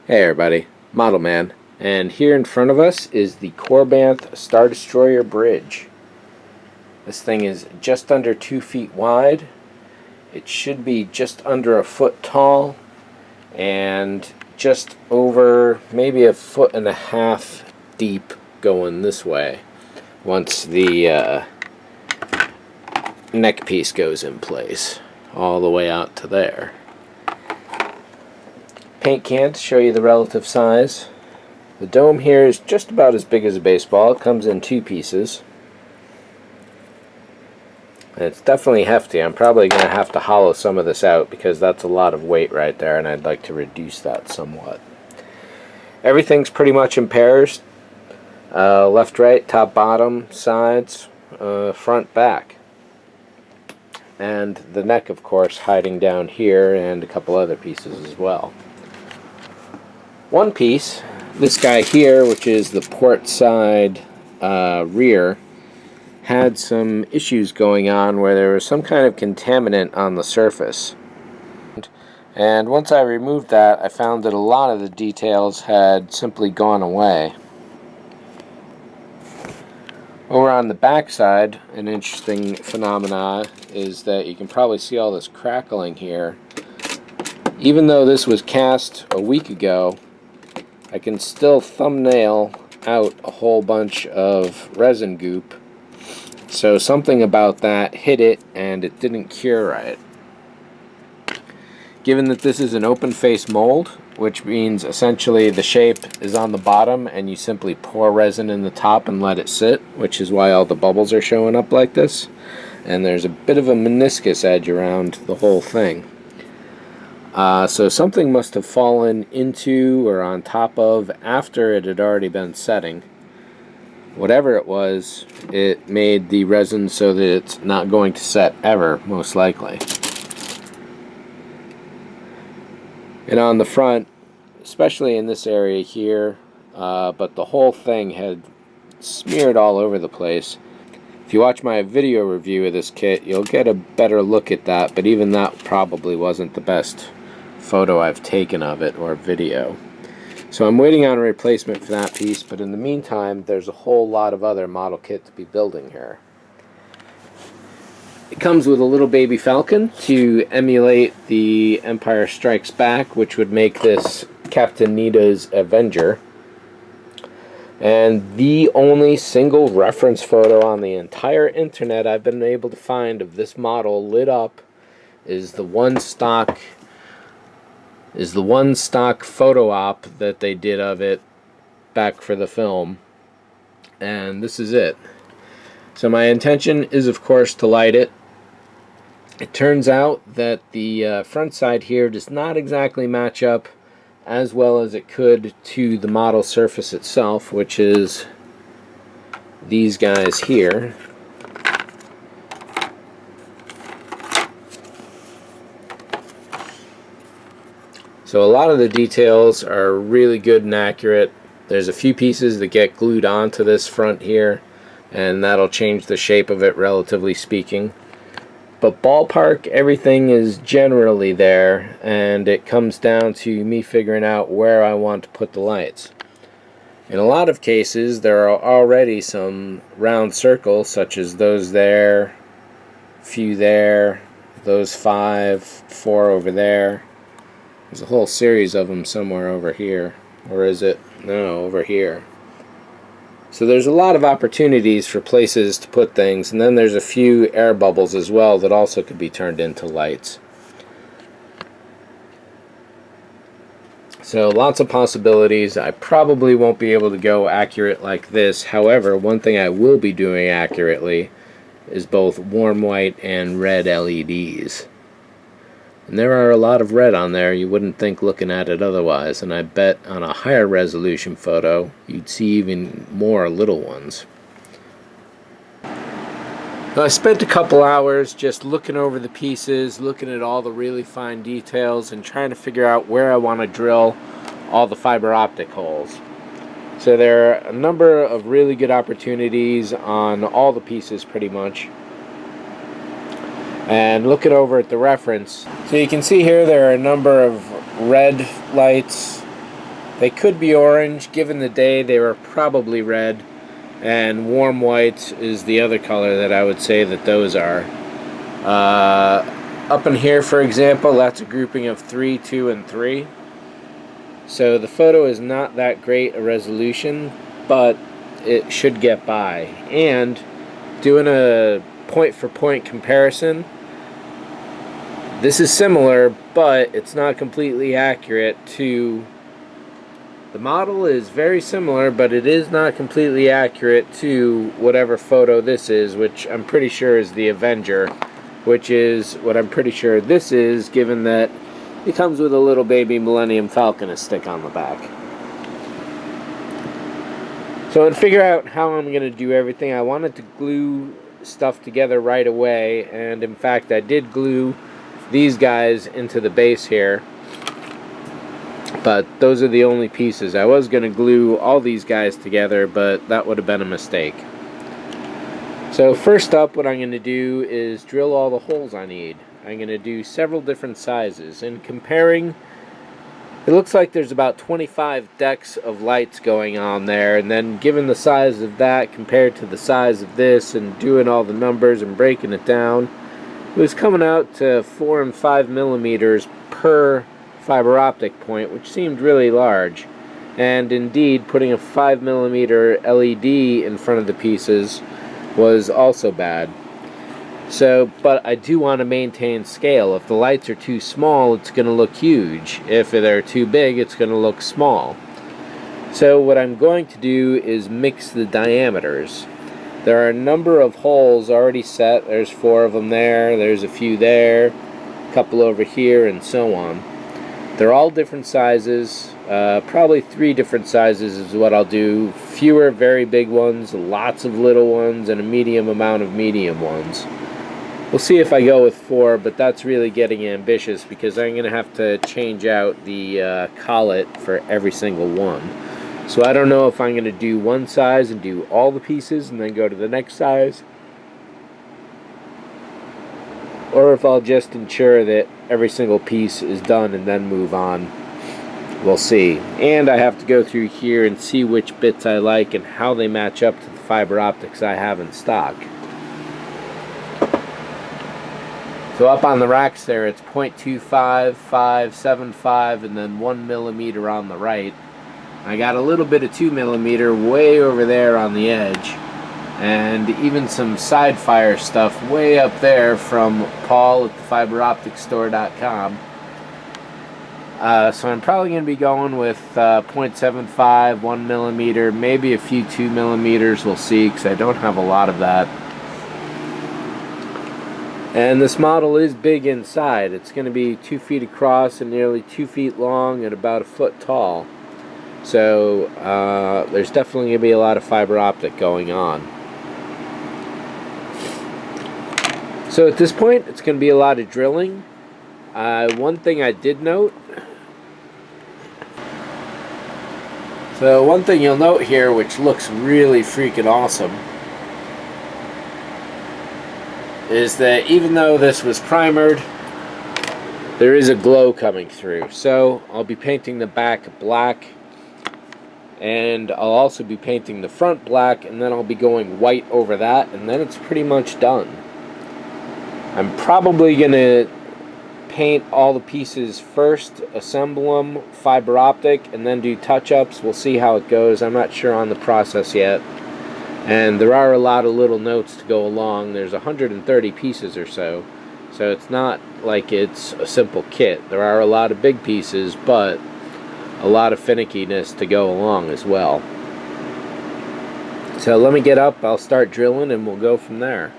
Hey everybody, Model Man, and here in front of us is the Korbanth Star Destroyer Bridge. This thing is just under 2 feet wide. It should be just under a foot tall and just over maybe a foot and a half deep going this way once the neck piece goes in place all the way out to there. Paint can to show you the relative size. The dome here is just about as big as a baseball. It comes in 2 pieces. And it's definitely hefty. I'm probably going to have to hollow some of this out because that's a lot of weight right there, and I'd like to reduce that somewhat. Everything's pretty much in pairs. Left, right, top, bottom, sides, front, back. And the neck, of course, hiding down here, and a couple other pieces as well. One piece, this guy here, which is the port side rear, had some issues going on where there was some kind of contaminant on the surface. And once I removed that, I found that a lot of the details had simply gone away. Over on the back side, an interesting phenomena is that you can probably see all this crackling here. Even though this was cast a week ago, I can still thumbnail out a whole bunch of resin goop. So something about that hit it and it didn't cure right. Given that this is an open face mold, which means essentially the shape is on the bottom and you simply pour resin in the top and let it sit, which is why all the bubbles are showing up like this. And there's a bit of a meniscus edge around the whole thing. So something must have fallen into or on top of after it had already been setting. Whatever it was, it made the resin so that it's not going to set ever, most likely. And on the front, especially in this area here, but the whole thing had smeared all over the place. If you watch my video review of this kit, you'll get a better look at that, but even that probably wasn't the best photo I've taken of it or video. So I'm waiting on a replacement for that piece, but in the meantime there's a whole lot of other model kit to be building here. It comes with a little baby falcon to emulate the Empire Strikes Back, which would make this Captain Nita's Avenger. And the only single reference photo on the entire internet I've been able to find of this model lit up is the one stock photo op that they did of it back for the film, and this is it. So my intention is, of course, to light it. It turns out that the front side here does not exactly match up as well as it could to the model surface itself, which is these guys here. So a lot of the details are really good and accurate. There's a few pieces that get glued onto this front here, and that'll change the shape of it, relatively speaking. But ballpark, everything is generally there, and it comes down to me figuring out where I want to put the lights. In a lot of cases, there are already some round circles, such as those there, few there, those 4 over there. There's a whole series of them somewhere over here. Or is it? No, over here. So there's a lot of opportunities for places to put things, and then there's a few air bubbles as well that also could be turned into lights. So lots of possibilities. I probably won't be able to go accurate like this. However, one thing I will be doing accurately is both warm white and red LEDs. And there are a lot of red on there. You wouldn't think looking at it otherwise, and I bet on a higher resolution photo you'd see even more little ones. I spent a couple hours just looking over the pieces, looking at all the really fine details, and trying to figure out where I want to drill all the fiber optic holes. So there are a number of really good opportunities on all the pieces pretty much. And looking over at the reference, so you can see here there are a number of red lights, They could be orange. Given the day, they were probably red. And warm white is the other color that I would say that those are. Up in here, for example, that's a grouping of 3, 2, and 3. So the photo is not that great a resolution, but it should get by. And doing a point-for-point comparison, this is similar, but it's not completely accurate to... The model is very similar, but it is not completely accurate to whatever photo this is, which I'm pretty sure is the Avenger, which is what I'm pretty sure this is, given that it comes with a little baby Millennium Falcon to stick on the back. So to figure out how I'm going to do everything, I wanted to glue stuff together right away, and in fact I did glue these guys into the base here. But those are the only pieces. I was going to glue all these guys together, but that would have been a mistake. So first up, what I'm going to do is drill all the holes I need. I'm going to do several different sizes. And comparing, it looks like there's about 25 decks of lights going on there. And then given the size of that compared to the size of this, and doing all the numbers and breaking it down, it was coming out to 4 and 5 millimeters per fiber optic point, which seemed really large. And indeed, putting a 5 millimeter LED in front of the pieces was also bad. So, but I do want to maintain scale. If the lights are too small, it's going to look huge. If they're too big, it's going to look small. So what I'm going to do is mix the diameters. There are a number of holes already set. There's 4 of them there, there's a few there, a couple over here, and so on. They're all different sizes, probably 3 different sizes is what I'll do. Fewer very big ones, lots of little ones, and a medium amount of medium ones. We'll see if I go with 4, but that's really getting ambitious because I'm going to have to change out the collet for every single one. So I don't know if I'm going to do one size and do all the pieces and then go to the next size, or if I'll just ensure that every single piece is done and then move on. We'll see. And I have to go through here and see which bits I like and how they match up to the fiber optics I have in stock. So up on the racks there, it's 0.25, 5, 7.5, and then 1 millimeter on the right. I got a little bit of 2 millimeter way over there on the edge, and even some side fire stuff way up there from Paul at thefiberopticstore.com. So I'm probably going to be going with 0.75, 1 millimeter, maybe a few 2 millimeters. We'll see, because I don't have a lot of that. And this model is big inside. It's going to be 2 feet across and nearly 2 feet long and about a foot tall. So there's definitely going to be a lot of fiber optic going on. So at this point, it's going to be a lot of drilling. One thing I did note. So one thing you'll note here, which looks really freaking awesome, is that even though this was primered, there is a glow coming through. So I'll be painting the back black, and I'll also be painting the front black, and then I'll be going white over that, and then it's pretty much done. I'm probably going to paint all the pieces first, assemble them, fiber optic, and then do touch-ups. We'll see how it goes. I'm not sure on the process yet. And there are a lot of little notes to go along. There's 130 pieces or so. So it's not like it's a simple kit. There are a lot of big pieces, but a lot of finickiness to go along as well. So let me get up, I'll start drilling, and we'll go from there.